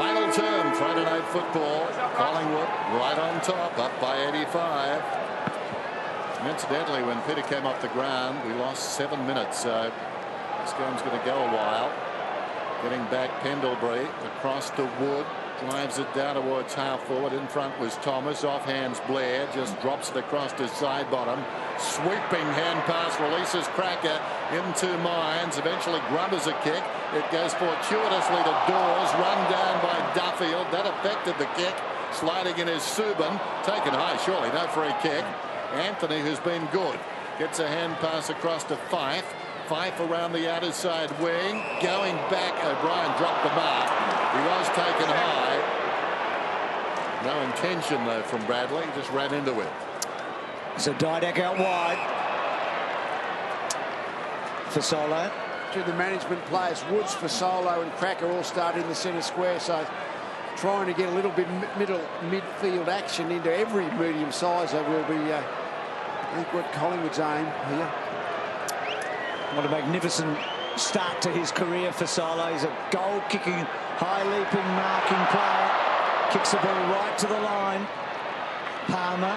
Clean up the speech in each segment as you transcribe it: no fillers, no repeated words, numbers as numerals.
Final term, Friday night football. Collingwood right on top, up by 85. And incidentally, when Peter came off the ground, we lost 7 minutes, so this game's going to go a while. Getting back Pendlebury across to Wood. Drives it down towards half forward. In front was Thomas. Off hands Blair. Just drops it across to side bottom. Sweeping hand pass. Releases Cracker into Mines. Eventually Grubbers a kick. It goes fortuitously to Dawes. Run down by Duffield. That affected the kick. Sliding in is Subin. Taken high, surely. No free kick. Anthony, who's been good, gets a hand pass across to Fife. Fife around the outer side wing. Going back. O'Brien dropped the mark. He was taken high. No intention, though, from Bradley. Just ran into it. So Didek out wide. For Solo. To the management players, Woods, for Solo and Cracker all start in the centre square. So trying to get a little bit midfield action into every medium sizer will be, I think, what Collingwood's aim here. What a magnificent start to his career for Solo. He's a goal-kicking, high-leaping, marking player. Kicks the ball right to the line. Palmer.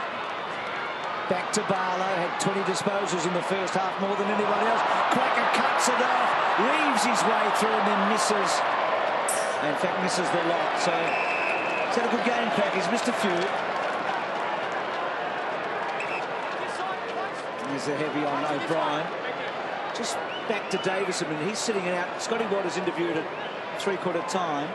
Back to Barlow. Had 20 disposals in the first half, more than anyone else. Cracker cuts it off. Weaves his way through and then misses. In fact, misses the lot. So he's had a good game, Cracker. He's missed a few. Here's a heavy on O'Brien. Just back to Davis. I mean, he's sitting out. Scotty Waters interviewed at three-quarter time.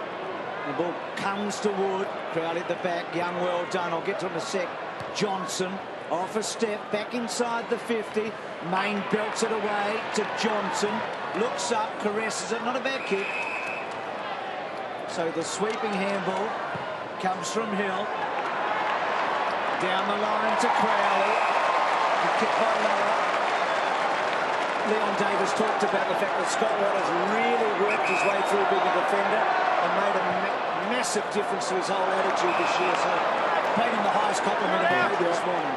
The ball comes to Wood. Crowd at the back. Young, well done. I'll get to him in a sec. Johnson off a step. Back inside the 50. Main belts it away to Johnson. Looks up. Caresses it. Not a bad kick. So the sweeping handball comes from Hill. Down the line to Crowley. The kick by Lower. Leon Davis talked about the fact that Scott Waters really worked his way through being a defender and made a massive difference to his whole attitude this year. So paid him the highest compliment of the day this morning.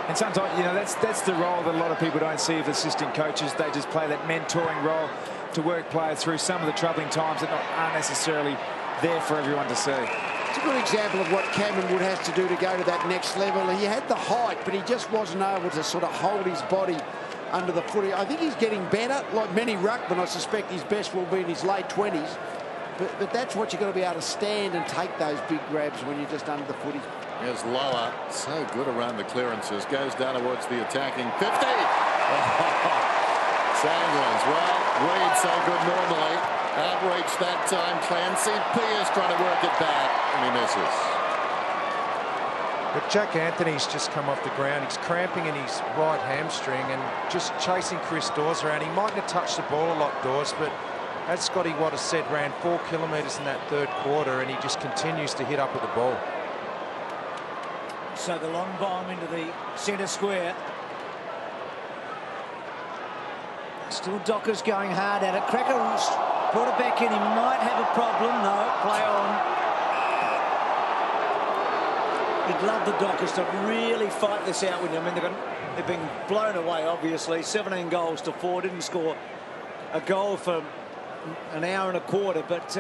And sometimes, you know, that's the role that a lot of people don't see of assistant coaches. They just play that mentoring role to work players through some of the troubling times that aren't necessarily there for everyone to see. It's a good example of what Cameron Wood has to do to go to that next level. He had the height, but he just wasn't able to sort of hold his body under the footy. I think he's getting better. Like many ruckmen, I suspect his best will be in his late 20s. But that's what you've got to be able to stand and take those big grabs when you're just under the footy. Here's Lower. So good around the clearances. Goes down towards the attacking 50. Sandlands. Well, Reed so good normally. Outreach that time. Clancy. Pierce trying to work it back. And he misses. But Jack Anthony's just come off the ground. He's cramping in his right hamstring and just chasing Chris Dawes around. He mightn't have touched the ball a lot, Dawes, but as Scotty Waters said, ran 4 kilometres in that third quarter, and he just continues to hit up with the ball. So the long bomb into the centre square. Still Docker's going hard at it. Cracker brought it back in. He might have a problem. No, play on. You'd love the Dockers to really fight this out with them. I mean, they've been blown away, obviously. 17 goals to 4. Didn't score a goal for an hour and a quarter, but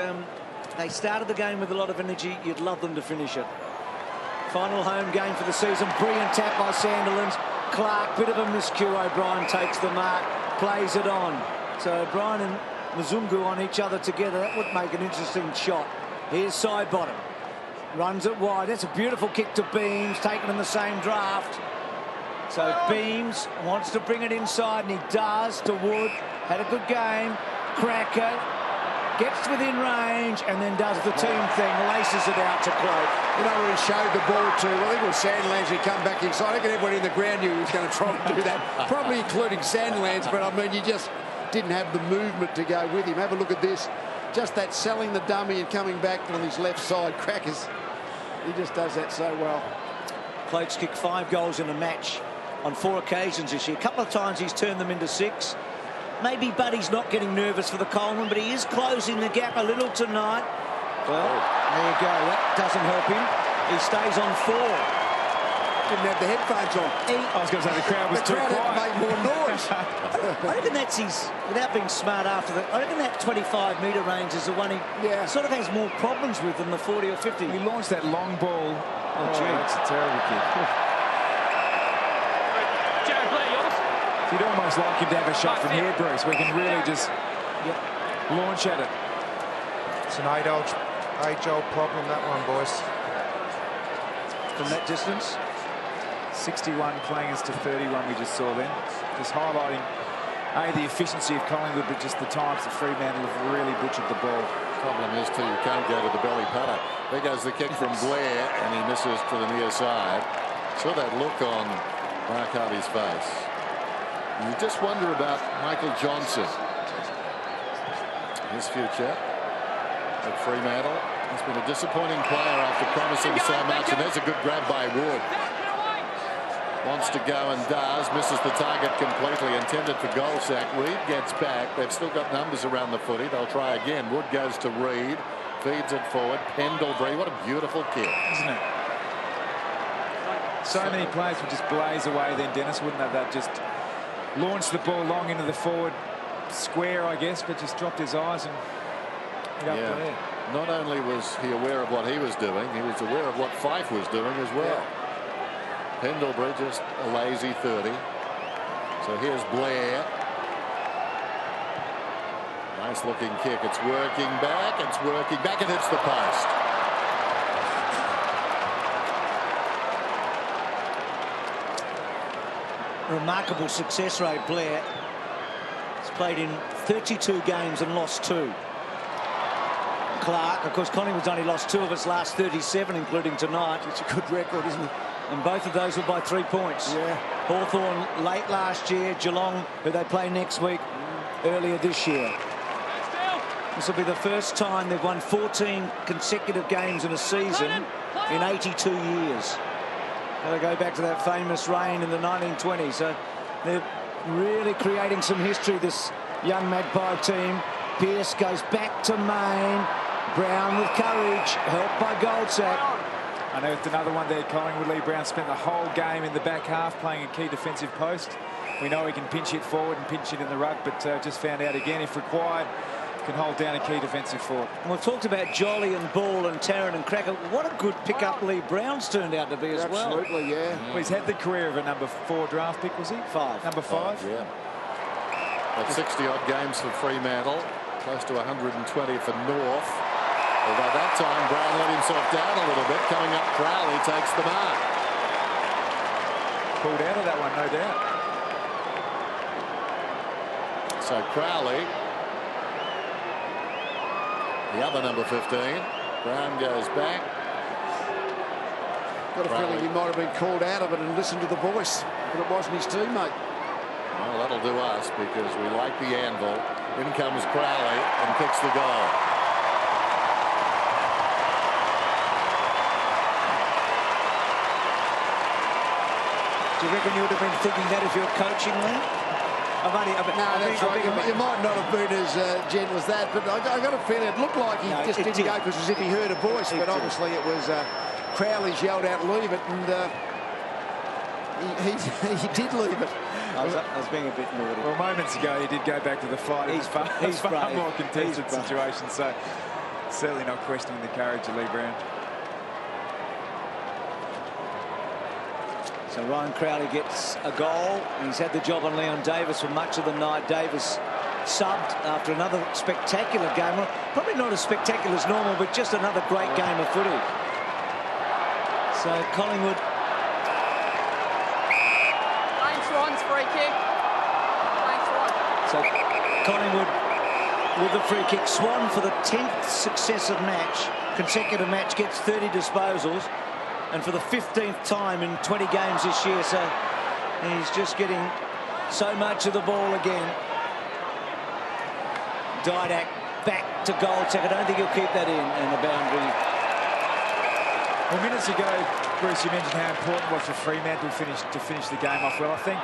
they started the game with a lot of energy. You'd love them to finish it. Final home game for the season. Brilliant tap by Sandilands. Clark, bit of a miscue. O'Brien takes the mark, plays it on. So O'Brien and Mzungu on each other together. That would make an interesting shot. Here's side bottom. Runs it wide. That's a beautiful kick to Beams, taken in the same draft. So Beams wants to bring it inside, and he does to Wood. Had a good game. Cracker gets within range and then does the team thing, laces it out to Cloak. You know where he showed the ball to? I think it was Sandlands who come back inside. I think everyone in the ground knew he was going to try and do that. Probably including Sandlands, but I mean, you just didn't have the movement to go with him. Have a look at this. Just that selling the dummy and coming back on his left side. Crackers. He just does that so well. Cloak's kicked 5 goals in a match on 4 occasions this year. A couple of times he's turned them into 6. Maybe Buddy's not getting nervous for the Coleman, but he is closing the gap a little tonight. Well, there you go. That doesn't help him. He stays on 4. didn't have the headphones on. I was going to say the crowd was too The crowd quiet. made more noise. I reckon that's his, without being smart after that, I reckon that 25-metre range is the one he sort of has more problems with than the 40 or 50. He launched that long ball. Oh, gee. That's a terrible kick. You'd almost like him to have a shot from here, Bruce. We can really just launch at it. It's an age-old problem, that one, boys. From that distance. 61 playing us to 31 we just saw then. Just highlighting, the efficiency of Collingwood, but just the times that Fremantle have really butchered the ball. Problem is, too, you can't go to the belly putter. There goes the kick from Blair, and he misses to the near side. Saw that look on Mark Harvey's face. And you just wonder about Michael Johnson. His future at Fremantle. He's been a disappointing player after promising so much, and there's a good grab by Wood. Wants to go and does, misses the target completely, intended for goal sack. Reid gets back. They've still got numbers around the footy. They'll try again. Wood goes to Reid, feeds it forward. Pendlebury, what a beautiful kick, isn't it? So many players would just blaze away then, Dennis, wouldn't they? They'd just launch the ball long into the forward square, I guess, but just dropped his eyes and hit up there. Not only was he aware of what he was doing, he was aware of what Fife was doing as well. Pendlebury just a lazy 30. So here's Blair. Nice looking kick. It's working back. It's working back. It hits the post. Remarkable success rate, Blair. He's played in 32 games and lost 2. Clark, of course, Collingwood's only lost 2 of its last 37, including tonight. It's a good record, isn't it? And both of those were by 3 points. Yeah. Hawthorn late last year, Geelong, who they play next week, earlier this year. This will be the first time they've won 14 consecutive games in a season in 82 years. They go back to that famous reign in the 1920s. So they're really creating some history, this young Magpie team. Pearce goes back to Main. Brown with courage, helped by Goldsack. Unearthed another one there. Collingwood. Lee Brown spent the whole game in the back half playing a key defensive post. We know he can pinch it forward and pinch it in the ruck, but just found out again, if required, can hold down a key defensive forward. And we've talked about Jolly and Ball and Tarrant and Cracker. What a good pickup Lee Brown's turned out to be as well. Absolutely, yeah. Well, he's had the career of a number 4 draft pick, was he? 5. Number 5? Yeah. At 60-odd games for Fremantle, close to 120 for North. Although that time Brown let himself down a little bit. Coming up, Crowley takes the mark. Pulled out of that one, no doubt. So Crowley, the other number 15. Brown goes back. Got a feeling he might have been called out of it and listened to the voice, but it wasn't his teammate. Well, that'll do us because we like the anvil. In comes Crowley and kicks the goal. Do you reckon you would have been thinking that if you were coaching, Lee? You might not have been as gentle as that, but I got a feeling it looked like he just didn't go because as if he heard a voice, but obviously it was Crowley's yelled out, leave it, and he did leave it. I was being a bit naughty. Well, moments ago he did go back to the fight. He's far more contested situation, so certainly not questioning the courage of Lee Brown. So Ryan Crowley gets a goal. He's had the job on Leon Davis for much of the night. Davis subbed after another spectacular game. Well, probably not as spectacular as normal, but just another great game of footy. So Collingwood. Swan's free kick. So Collingwood with the free kick. Swan for the 10th consecutive match gets 30 disposals. And for the 15th time in 20 games this year, so he's just getting so much of the ball again. Didak back to Goldsack. I don't think he'll keep that in the boundary. Well, minutes ago, Bruce, you mentioned how important it was for Fremantle to finish the game off well. I think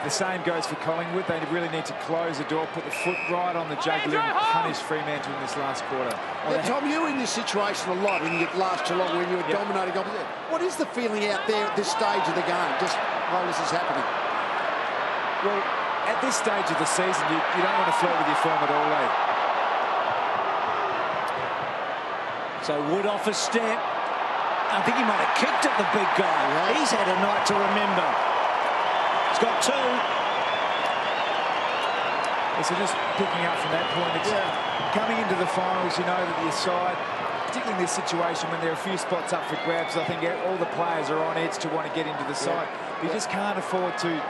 The same goes for Collingwood. They really need to close the door, put the foot right on the jugular and punish Fremantle in this last quarter. Yeah, Tom, you were in this situation a lot in the last Geelong when you were dominating opposite. What is the feeling out there at this stage of the game, just while this is happening? Well, at this stage of the season, you don't want to flirt with your form at all, eh? So Wood off a step. I think he might have kicked at the big guy. Yeah. He's had a night to remember. He's got two. So just picking up from that point, it's coming into the finals, you know that your side, particularly in this situation when there are a few spots up for grabs, I think all the players are on edge to want to get into the side. But you just can't afford to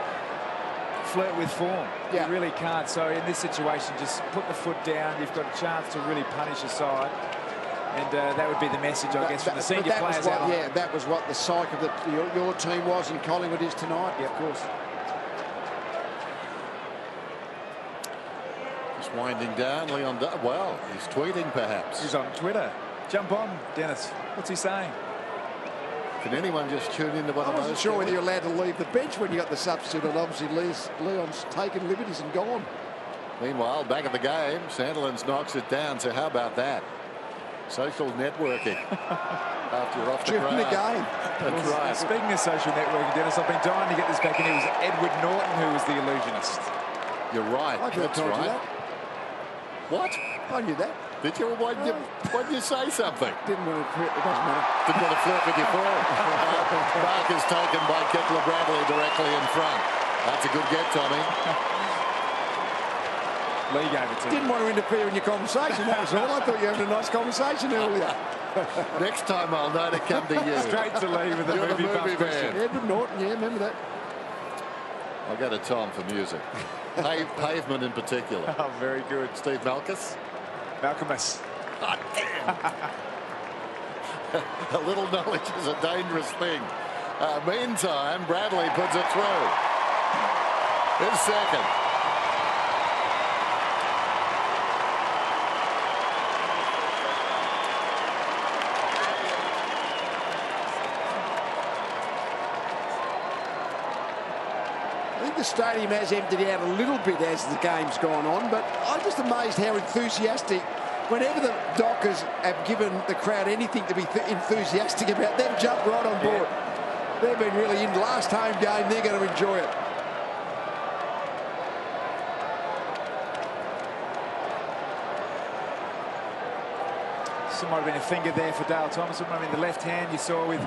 flirt with form. You really can't. So in this situation, just put the foot down. You've got a chance to really punish your side. And that would be the message, I guess, from the senior players. That was what the psyche of your team was and Collingwood is tonight. Yeah, of course. Just winding down, Leon. Well, he's tweeting perhaps. He's on Twitter. Jump on, Dennis. What's he saying? Can anyone just tune into one of those? I wasn't sure whether you're allowed to leave the bench when you got the substitute, and obviously Leon's taken liberties and gone. Meanwhile, back at the game, Sandilands knocks it down. So how about that? Social networking after you're off the during the game. That's right. Speaking of social networking, Dennis, I've been dying to get this back in. It was Edward Norton who was the illusionist. You're right. That's right. What? I knew that. Did you? Why did you say something? Didn't want to flirt. It doesn't matter. Didn't want to flirt with your form. Mark is taken by Kettler Bradley directly in front. That's a good get, Tommy. Lee gave it to Didn't want to interfere in your conversation, that was all. I thought you were having a nice conversation earlier. Next time I'll know to come to you. Straight to Lee with the movie man. Edward Norton, yeah, remember that. I'll go to Tom for music. Pavement in particular. Oh, very good. Steve Malkus. Malcolmus. Oh, damn. A little knowledge is a dangerous thing. Meantime, Bradley puts it through. His second. The stadium has emptied out a little bit as the game's gone on, but I'm just amazed how enthusiastic, whenever the Dockers have given the crowd anything to be enthusiastic about, they've jumped right on board. Yeah. They've been really in. Last home game, they're going to enjoy it. So might have been a finger there for Dale Thomas. It might have been the left hand you saw with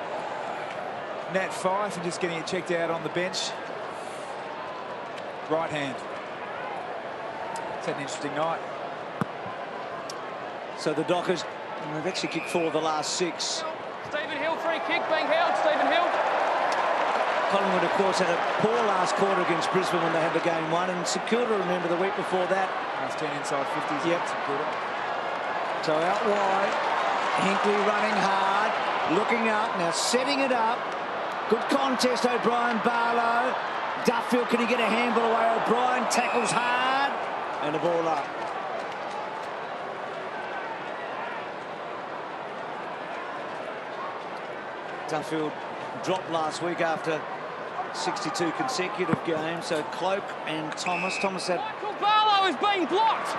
Nat Fyfe and just getting it checked out on the bench. Right hand. It's had an interesting night. So the Dockers, they've actually kicked 4 of the last 6. Stephen Hill, free kick being held. Stephen Hill. Collingwood, of course, had a poor last quarter against Brisbane when they had the game won, and St Kilda, remember, the week before that. Last 10 inside 50s. Yep. St Kilda. So out wide, Hinkley running hard, looking up, now setting it up. Good contest, O'Brien, Barlow. Duffield, can he get a handball away? O'Brien tackles hard, and the ball up. Duffield dropped last week after 62 consecutive games, so Cloak and Thomas. Thomas had... Michael Barlow is being blocked.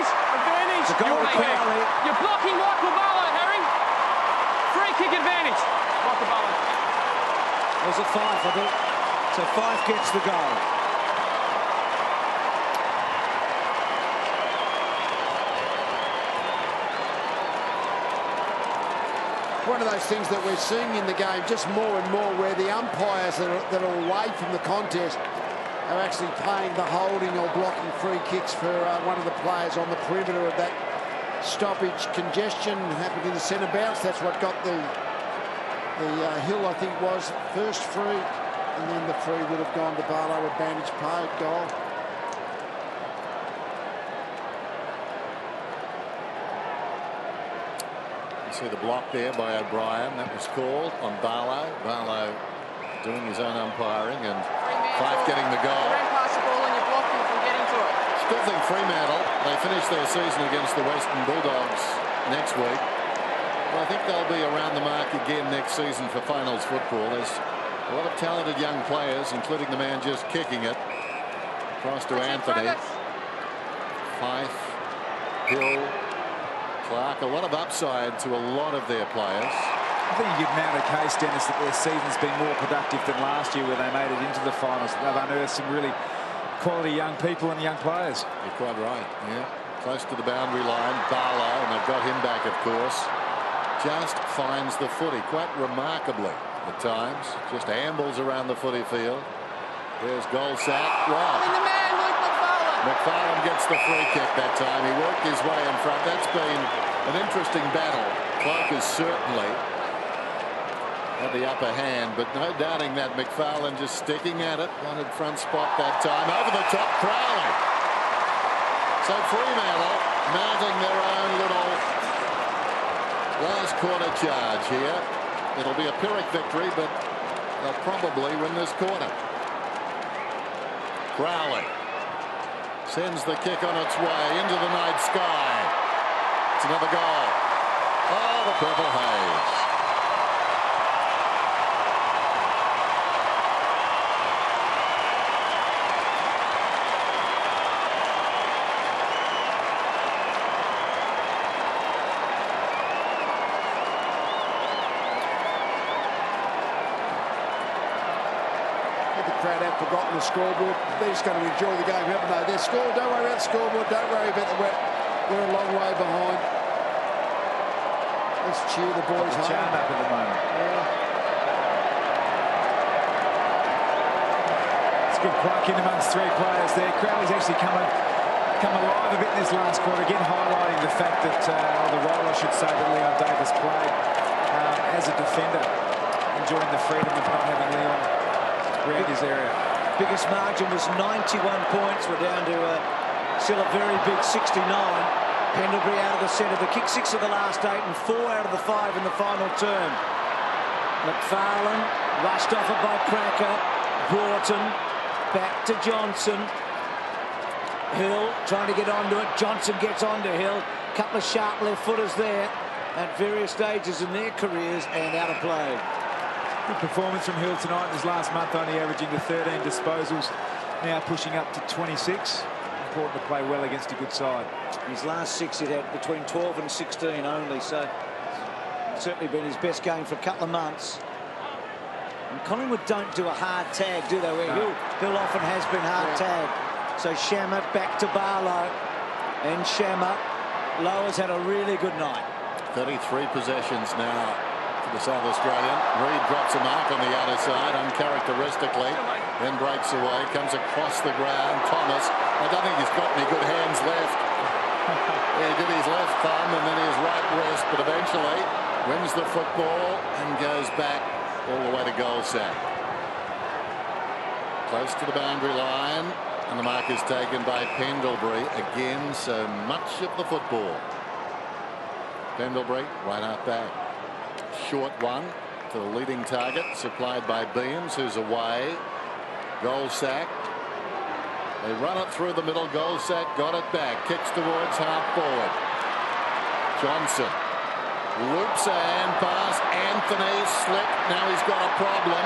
Advantage. You're blocking Michael Barlow, Harry. Free kick advantage. Michael Barlow. Was it 5, I think? So 5 gets the goal. One of those things that we're seeing in the game just more and more, where the umpires that are away from the contest are actually playing the holding or blocking free kicks for one of the players on the perimeter of that stoppage. Congestion happened in the centre bounce. That's what got the Hill, I think, was first free, and then the free would have gone to Barlow. Advantage paid, goal. You see the block there by O'Brien. That was called on Barlow. Barlow doing his own umpiring, and Fyfe getting the goal. You ran past the ball and you're blocking from getting to it. Still think Fremantle, they finish their season against the Western Bulldogs next week. Well, I think they'll be around the mark again next season for finals football. There's A lot of talented young players, including the man just kicking it. Across to Anthony. Fife, Hill, Clark. A lot of upside to a lot of their players. I think you could mount a case, Dennis, that their season's been more productive than last year, where they made it into the finals. They've unearthed some really quality young people and young players. You're quite right. Yeah, close to the boundary line. Barlow, and they've got him back, of course. Just finds the footy quite remarkably at times. Just ambles around the footy field. There's goal sack. Wow. McFarlane gets the free kick that time. He worked his way in front. That's been an interesting battle. Clark has certainly had the upper hand, but no doubting that. McFarlane just sticking at it. Wanted front spot that time. Over the top, Crowley. So Fremantle mounting their own little last quarter charge here. It'll be a Pyrrhic victory, but they'll probably win this quarter. Crowley sends the kick on its way into the night sky. It's another goal. Oh, the purple haze. Crowd have forgotten the scoreboard. They're just going to enjoy the game, haven't they? They're scored. Don't worry about the scoreboard. Don't worry about the wet. We're a long way behind. Let's cheer the boys home. Charm up at the moment. Yeah. It's good pluck in amongst three players there. Crowley's actually come alive a bit in this last quarter, again highlighting the fact that, or the role I should say, that Leon Davis played as a defender, enjoying the freedom of not having Leon around his area. Biggest margin was 91 points. We're down to still a very big 69. Pendlebury out of the centre. They kicked 6 of the last 8 and 4 out of the 5 in the final term. McFarlane rushed off it by Cracker. Broughton back to Johnson. Hill trying to get onto it. Johnson gets onto Hill. Couple of sharp left footers there at various stages in their careers and out of play. Good performance from Hill tonight. In his last month, only averaging the 13 disposals, now pushing up to 26. Important to play well against a good side. His last 6 he'd had between 12 and 16 only, so certainly been his best game for a couple of months. And Collingwood don't do a hard tag, do they? Where no. Hill often has been hard tagged. So Shammer back to Barlow, and Shammer. Lower's had a really good night. 33 possessions now for the South Australian. Reid drops a mark on the outer side uncharacteristically, then breaks away, comes across the ground. Thomas, I don't think he's got any good hands left. He did his left thumb and then his right wrist, but eventually wins the football and goes back all the way to goal sack. Close to the boundary line, and the mark is taken by Pendlebury again. So much of the football. Pendlebury right out back. Short one to the leading target, supplied by Beams, who's away. Goal sack. They run it through the middle. Goal sack, got it back. Kicks towards half forward. Johnson loops a hand pass. Anthony slipped. Now he's got a problem.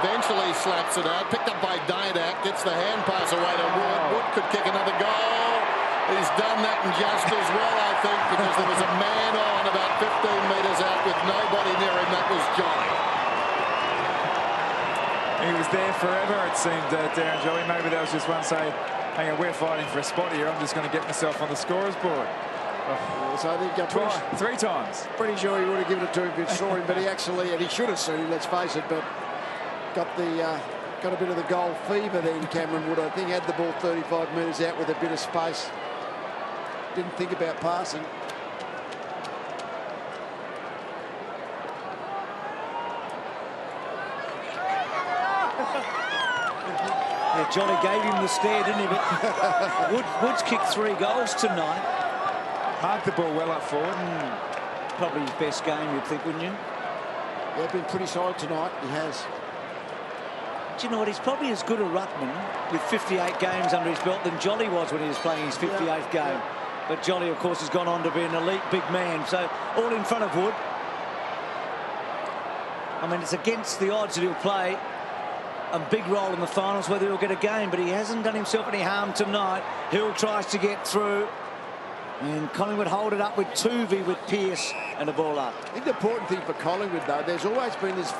Eventually slaps it out. Picked up by Didak. Gets the hand pass away to Wood. Wood could kick another goal. He's done that and just as well, I think, because there was a man on about 15 metres out with nobody near him. That was Johnny. He was there forever, it seemed, Darren Jolly. Maybe that was just one say, hang on, we're fighting for a spot here. I'm just going to get myself on the scorer's board. So I think 3 times. Pretty sure he would have given it to him if he saw him, but he actually, and he should have seen him, let's face it, but got a bit of the goal fever then, Cameron Wood. I think had the ball 35 metres out with a bit of space. Didn't think about passing. Yeah, Johnny gave him the stare, didn't he? But Wood's kicked 3 goals tonight. Marked the ball well up forward. Probably his best game, you'd think, wouldn't you? Yeah, been pretty solid tonight. He has. Do you know what? He's probably as good a ruckman with 58 games under his belt than Jolly was when he was playing his 58th game. But Jolly, of course, has gone on to be an elite big man. So all in front of Wood. I mean, it's against the odds that he'll play a big role in the finals, whether he'll get a game, but he hasn't done himself any harm tonight. Hill tries to get through, and Collingwood hold it up with Tuvey, with Pearce, and the ball up. I think the important thing for Collingwood, though, there's always been this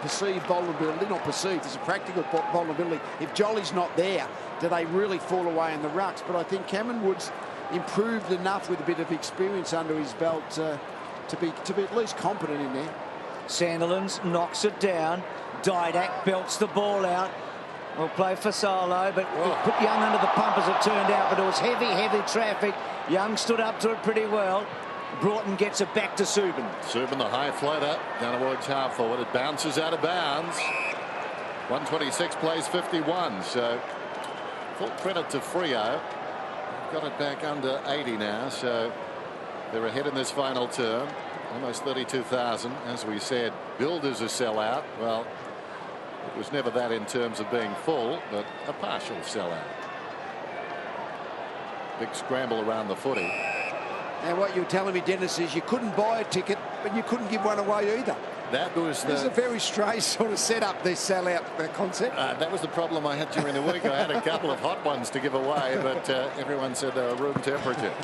perceived vulnerability, not perceived, it's a practical vulnerability. If Jolly's not there, do they really fall away in the rucks? But I think Cameron Wood's improved enough with a bit of experience under his belt to be at least competent in there. Sandilands knocks it down. Didak belts the ball out. Will play for Solo, but he put Young under the pump as it turned out, but it was heavy traffic. Young stood up to it pretty well. Broughton gets it back to Subin. Subin, the high floater, down towards half forward. It bounces out of bounds. 126 plays 51, so full credit to Freo. Got it back under 80 now, so they're ahead in this final term. Almost 32,000, as we said. Builders a sellout. Well, it was never that in terms of being full, but a partial sellout. Big scramble around the footy. And what you're telling me, Dennis, is you couldn't buy a ticket, but you couldn't give one away either. That was This is a very strange sort of setup, this sellout concept. that was the problem I had during the week. I had a couple of hot ones to give away, but everyone said they were room temperature.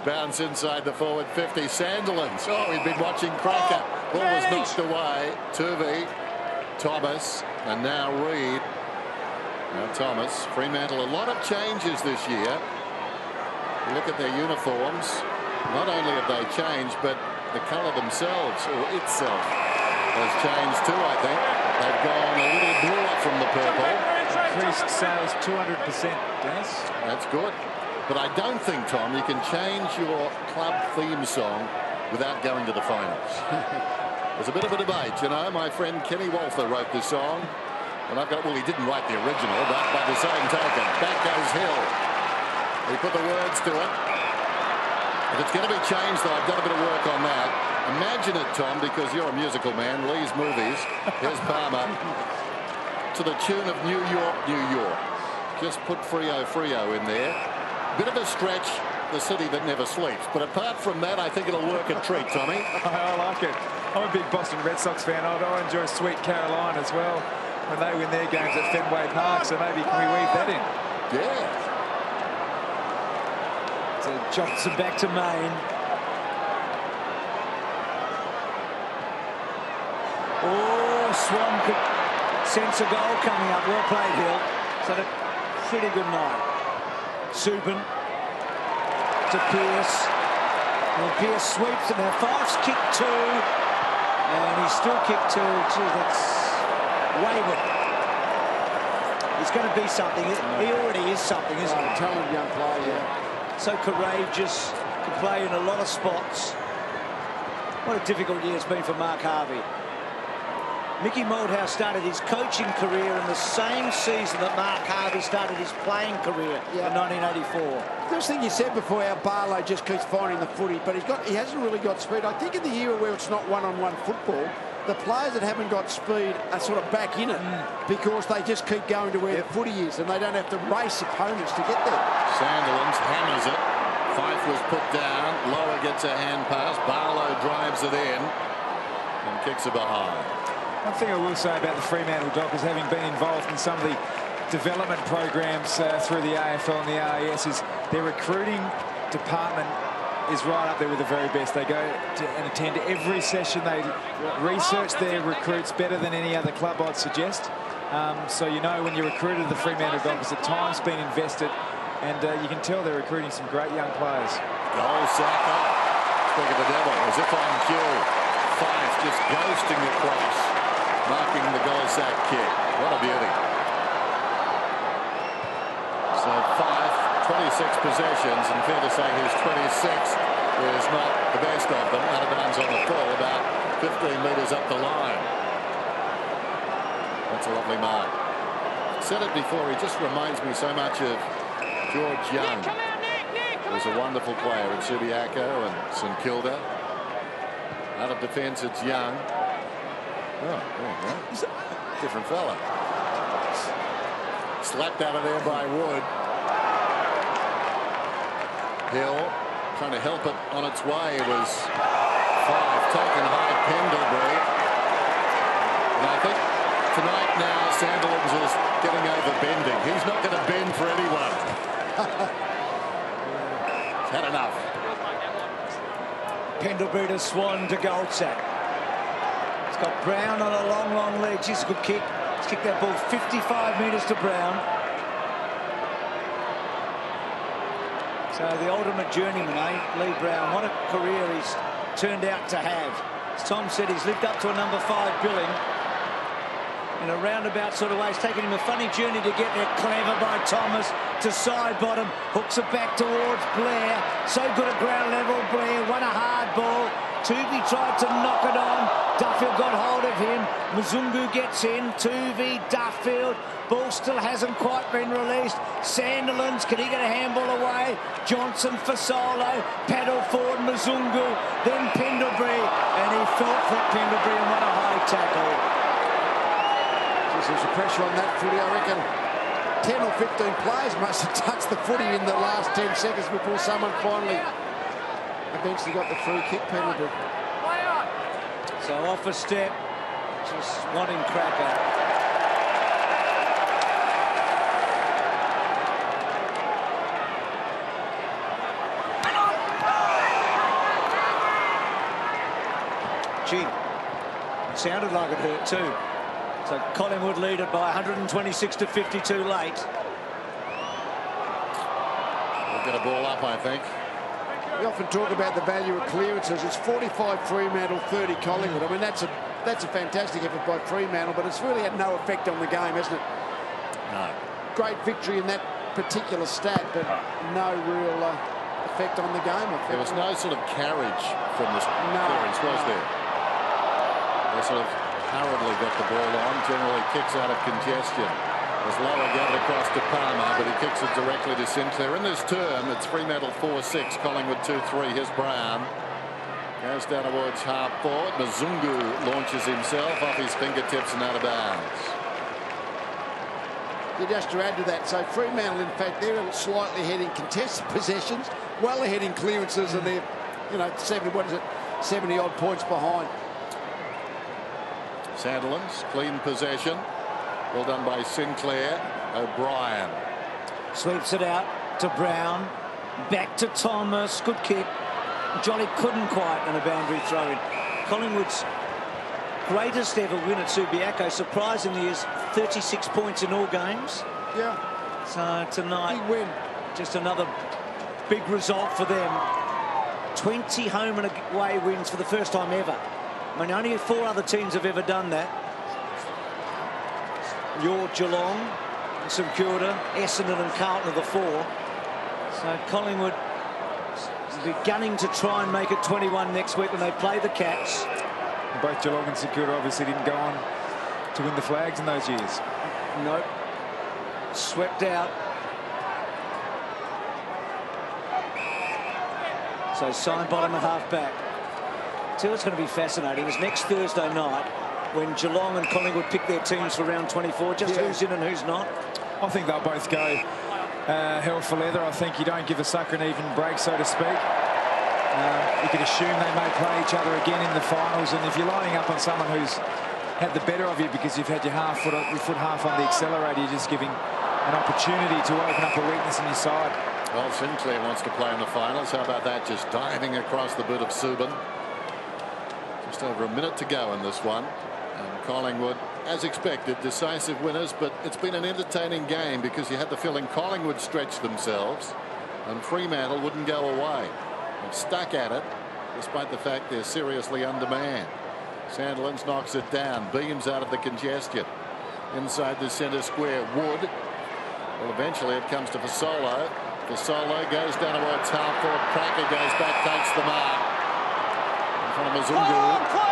Bounce inside the forward 50. Sandilands. Oh, we've been watching Cracker. Ball was knocked away. Tuvey, Thomas, and now Reid. Now Thomas. Fremantle, a lot of changes this year. You look at their uniforms. Not only have they changed, but the colour themselves, or itself, has changed too, I think. They've gone a little bluer from the purple. Increased sales 200%, Dennis. That's good. But I don't think, Tom, you can change your club theme song without going to the finals. There's a bit of a debate, you know. My friend Kenny Walther wrote this song. And I've got, well, he didn't write the original, but by the same token, back goes Hill. He put the words to it. If it's going to be changed, though, I've done a bit of work on that. Imagine it, Tom, because you're a musical man. Lee's movies. Here's Palmer. To the tune of New York, New York. Just put Freo, Freo in there. Bit of a stretch, the city that never sleeps. But apart from that, I think it'll work a treat, Tommy. I like it. I'm a big Boston Red Sox fan. I enjoy Sweet Caroline as well when they win their games at Fenway Park. So maybe can we weave that in? Yeah. So Johnson back to Main. Oh, Swan could sense a goal coming up. Well played, Hill. So a pretty good night. Subin to Pearce. And Pearce sweeps it. Now Fife's kicked two. And he's still kicked two. Gee, that's wayward. He's going to be something. He already is something, isn't he? Talented young player, yeah. So courageous, can play in a lot of spots. What a difficult year it's been for Mark Harvey. Mickey Moldhouse started his coaching career in the same season that Mark Harvey started his playing career in 1984. First thing you said before, how Barlow just keeps finding the footy, but he hasn't really got speed. I think in the era where it's not one-on-one football, the players that haven't got speed are sort of back in it because they just keep going to where the footy is and they don't have to race opponents to get there. Sandilands hammers it. Fife was put down. Lower gets a hand pass. Barlow drives it in and kicks it behind. One thing I will say about the Fremantle Dockers, having been involved in some of the development programs through the AFL and the AIS, is their recruiting department is right up there with the very best. They go and attend every session. They research their recruits better than any other club, I'd suggest. So you know when you recruited the Fremantle Dockers, the time's been invested, and you can tell they're recruiting some great young players. Goal sack up. Speak of the devil, as if on cue. Fife just ghosting across, marking the goal sack kick. What a beauty. So Fife, 26 possessions, and fair to say his 26 is not the best of them. Out of bounds on the full, about 15 metres up the line. That's a lovely mark. Said it before, he just reminds me so much of George Young. He was a wonderful player at Subiaco and St Kilda. Out of defence, it's Young. Oh, yeah. Different fella. Slapped out of there by Wood. Hill trying to help it on its way. It was Fife taken high. Pendlebury And I think tonight now Sandilands is getting over bending. He's not going to bend for anyone. He's had enough. Pendlebury to Swan to Goldsack. He's got Brown on a long leg. She's a good kick. He's kicked that ball 55 metres to Brown. So the ultimate journeyman, Lee Brown. What a career he's turned out to have. As Tom said, he's lived up to a number 5 billing in a roundabout sort of way. It's taken him a funny journey to get there. Clever by Thomas to side bottom. Hooks it back towards Blair. So good at ground level. Blair won a hard ball. Tuvey tried to knock it on. Duffield got hold of him. Mzungu gets in. Tuvey, Duffield. Ball still hasn't quite been released. Sandilands, can he get a handball away? Johnson for Solo. Paddle forward, Mzungu. Then Pendlebury. And he felt for Pendlebury and what a high tackle. There's the pressure on that footy. I reckon 10 or 15 players must have touched the footy in the last 10 seconds before someone finally eventually got the free kick penalty. So off a step, just wanting Cracker. Gee, it sounded like it hurt too. So Collingwood lead it by 126 to 52 late. We'll get a ball up, I think. We often talk about the value of clearances. It's 45 Fremantle, 30 Collingwood. I mean, that's a fantastic effort by Fremantle, but it's really had no effect on the game, hasn't it? No. Great victory in that particular stat, but no real effect on the game. There was no sort of carriage from this clearance, was there? They sort of hurriedly got the ball on, generally kicks out of congestion. As Lower got it across to Palmer, but he kicks it directly to Sinclair. In this term, it's Fremantle 4-6, Collingwood 2-3. Here's Brown. Goes down towards half forward. Mzungu launches himself off his fingertips and out of bounds. Just to add to that, so Fremantle, in fact, they're slightly ahead in contested possessions, well ahead in clearances, and they're, 70 odd points behind. Sandilands, clean possession. Well done by Sinclair. O'Brien sweeps it out to Brown. Back to Thomas. Good kick. Jolly couldn't quite on a boundary throw in. Collingwood's greatest ever win at Subiaco, surprisingly, is 36 points in all games. Yeah. So tonight, big win. Just another big result for them. 20 home and away wins for the first time ever. I mean, only 4 other teams have ever done that. York, Geelong, St Kilda, Essendon and Carlton are the 4. So Collingwood will be gunning to try and make it 21 next week when they play the Cats. Both Geelong and St Kilda obviously didn't go on to win the flags in those years. Nope. Swept out. So sign bottom and half back. See what's going to be fascinating is next Thursday night when Geelong and Collingwood pick their teams for round 24, just who's in and who's not. I think they'll both go hell for leather. I think you don't give a sucker an even break, so to speak. You can assume they may play each other again in the finals, and if you're lining up on someone who's had the better of you because you've had your foot half on the accelerator, you're just giving an opportunity to open up a weakness in your side. Well, Sinclair wants to play in the finals. How about that? Just diving across the boot of Subban. Just over a minute to go in this one. And Collingwood, as expected, decisive winners, but it's been an entertaining game because you had the feeling Collingwood stretched themselves and Fremantle wouldn't go away. And stuck at it, despite the fact they're seriously undermanned. Sandilands knocks it down, beams out of the congestion. Inside the centre square, Wood. Well, eventually it comes to Fasolo. Fasolo goes down towards half forward. Cracker goes back, takes the mark. In front of Mzungu.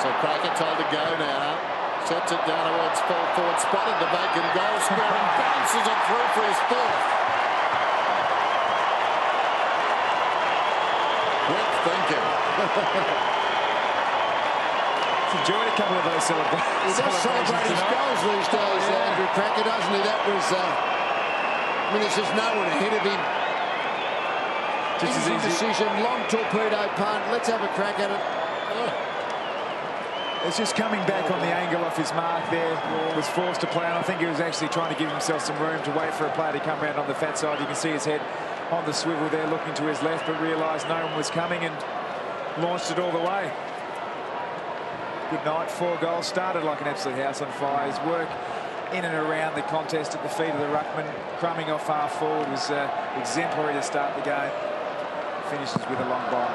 So Cracker told to go now. Sets it down towards full forward. Spotted the vacant goal square and bounces it through for his 4th. Quick thinking. Enjoyed a couple of those celebrations. He does celebrate his goals these days, Andrew Cracker, doesn't he? That was, I mean, there's just no one ahead of him. Just easy decision, long torpedo punt. Let's have a crack at it. It's just coming back on the angle off his mark there. Was forced to play, and I think he was actually trying to give himself some room to wait for a player to come around on the fat side. You can see his head on the swivel there, looking to his left, but realised no one was coming and launched it all the way. Good night. 4 goals. Started like an absolute house on fire. His work in and around the contest at the feet of the ruckman, crumbing off half forward, was exemplary to start the game. Finishes with a long bomb.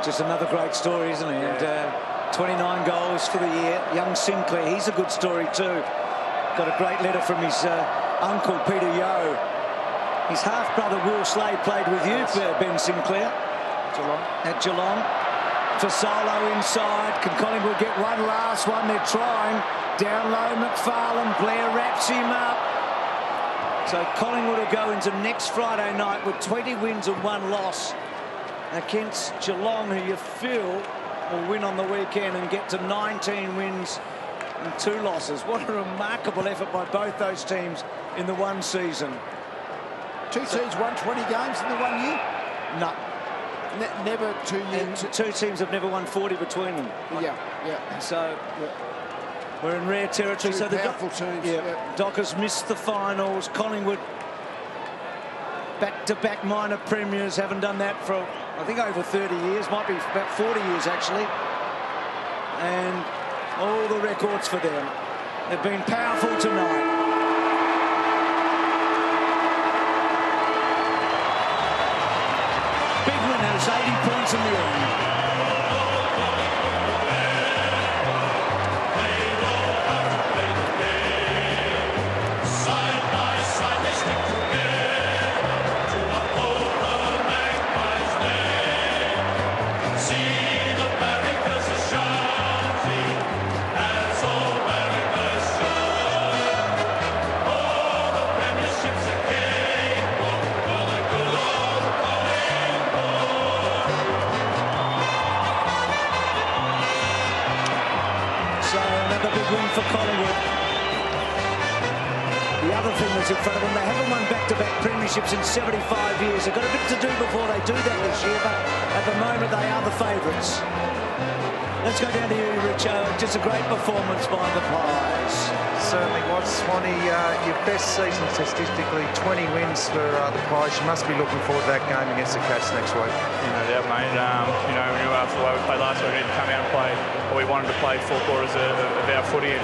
Just another great story, isn't he? Yeah. And 29 goals for the year. Young Sinclair, he's a good story too. Got a great letter from his uncle, Peter Yeo. His half-brother, Will Slade, played with you, Ben Sinclair. At Geelong. Fasolo inside. Can Collingwood get one last one? They're trying. Down low, McFarlane. Blair wraps him up. So Collingwood will go into next Friday night with 20 wins and 1 loss against Geelong, who you feel will win on the weekend and get to 19 wins and 2 losses. What a remarkable effort by both those teams in the one season. 2 teams won 20 games in the 1 year? No. Never 2 years. 2 teams have never won 40 between them. Yeah. So we're in rare territory. 2 so the powerful teams. Yeah. Dockers missed the finals. Collingwood back-to-back minor premiers. Haven't done that for, I think, over 30 years. Might be about 40 years, actually. And all the records for them. They've been powerful tonight. Big winners, 80 points in the end. For Collingwood. The other thing that's in front of them, they haven't won back-to-back premierships in 75 years. They've got a bit to do before they do that this year, but at the moment they are the favourites. Let's go down to you, Richo. Just a great performance by the Pies. Certainly was, Swanee. Your best season statistically, 20 wins for the Pies. You must be looking forward to that game against the Cats next week. No doubt, mate. We knew after the way we played last week, we needed to come out and play what we wanted to play 4 quarters of our footy. And,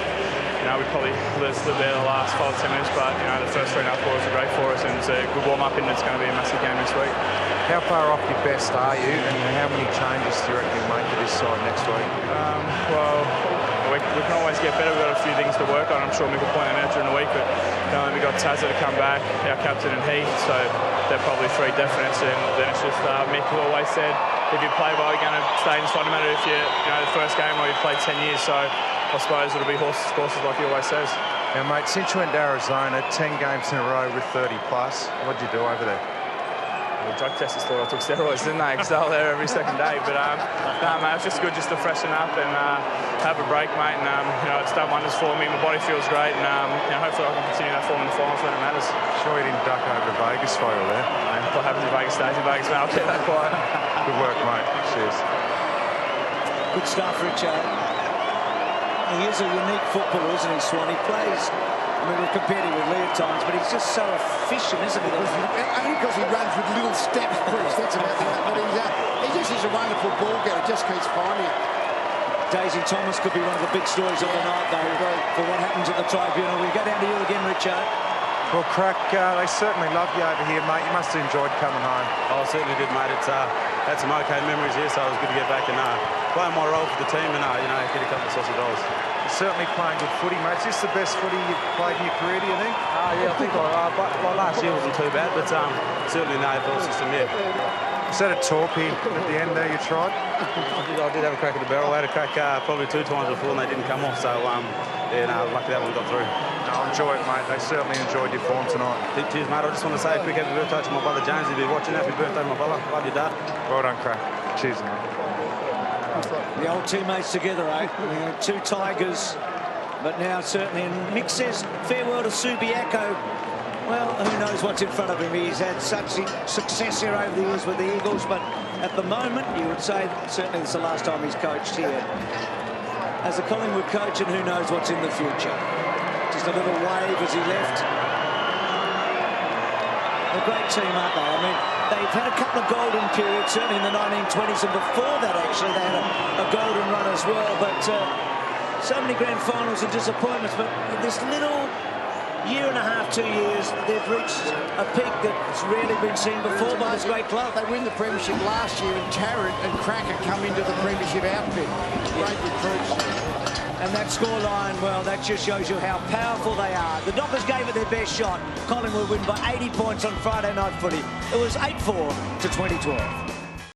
we probably lived there the last 5 or 10 minutes, but the first 3.5 quarters were great for us, and it's a good warm-up, and it's going to be a massive game this week. How far off your best are you, and how many changes do you reckon you'll make to this side next week? Well, we can always get better. We've got a few things to work on. I'm sure Mick will point them out during the week, but we've got Tazza to come back, our captain and he, so they're probably 3 definites, and then it's just Mick always said, if you play well, you're going to stay in the side, no matter if you're the first game or you've played 10 years, so I suppose it'll be horses like he always says. Now, mate, since you went to Arizona, 10 games in a row with 30+, what'd you do over there? The drug testers thought I took steroids, didn't they? Because they were there every second day. But no, mate, it's just good just to freshen up and have a break, mate. And it's done wonders for me. My body feels great, and hopefully I can continue that form in the finals when it matters. Sure you didn't duck over to Vegas for you there? What happens in Vegas stays in Vegas, mate. I'll keep that quiet. Good work, mate. Cheers. Good stuff, Richard. He is a unique footballer, isn't he, Swan? He plays. I mean, we've compared him with Lee at times, but he's just so efficient, isn't he? Only because he runs with little steps, Chris. That's about the But he just is a wonderful ball getter. Just keeps finding it. Daisy Thomas could be one of the big stories of the night, though, for what happens at the tribunal. We go down to you again, Richard. Well, Crack, they certainly love you over here, mate. You must have enjoyed coming home. I certainly did, mate. It's had some okay memories here, so it was good to get back and play my role for the team and get a couple of saucy dollars. You're certainly playing good footy, mate. Is this the best footy you've played in your career, do you think? Yeah, I think last year wasn't too bad, but certainly in the AFL system, yeah. Is that a torpy at the end there you tried? I did have a crack at the barrel. I had a crack probably 2 times before and they didn't come off, so lucky that one got through. No, enjoy it, mate. They certainly enjoyed your form tonight. Cheers, mate. I just want to say a quick happy birthday to my brother James. He'll be watching. Happy birthday, my brother. Love your dad. Well done, Crack. Cheers, mate. The old teammates together, eh? 2 Tigers, but now certainly. And Mick says farewell to Subiaco. Well, who knows what's in front of him. He's had such success here over the years with the Eagles, but at the moment, you would say certainly it's the last time he's coached here as a Collingwood coach, and who knows what's in the future. Just a little wave as he left. A great team, aren't they? I mean, they've had a couple of golden periods, certainly in the 1920s, and before that, actually, they had a golden run as well. But so many grand finals and disappointments. But this little year and a half, 2 years, they've reached a peak that's rarely been seen before by this great club. They win the premiership last year, and Tarrant and Cracker come into the premiership outfit. Great recruits. And that scoreline, well, that just shows you how powerful they are. The Dockers gave it their best shot. Collingwood win by 80 points on Friday night footy. It was 8-4 to 2012.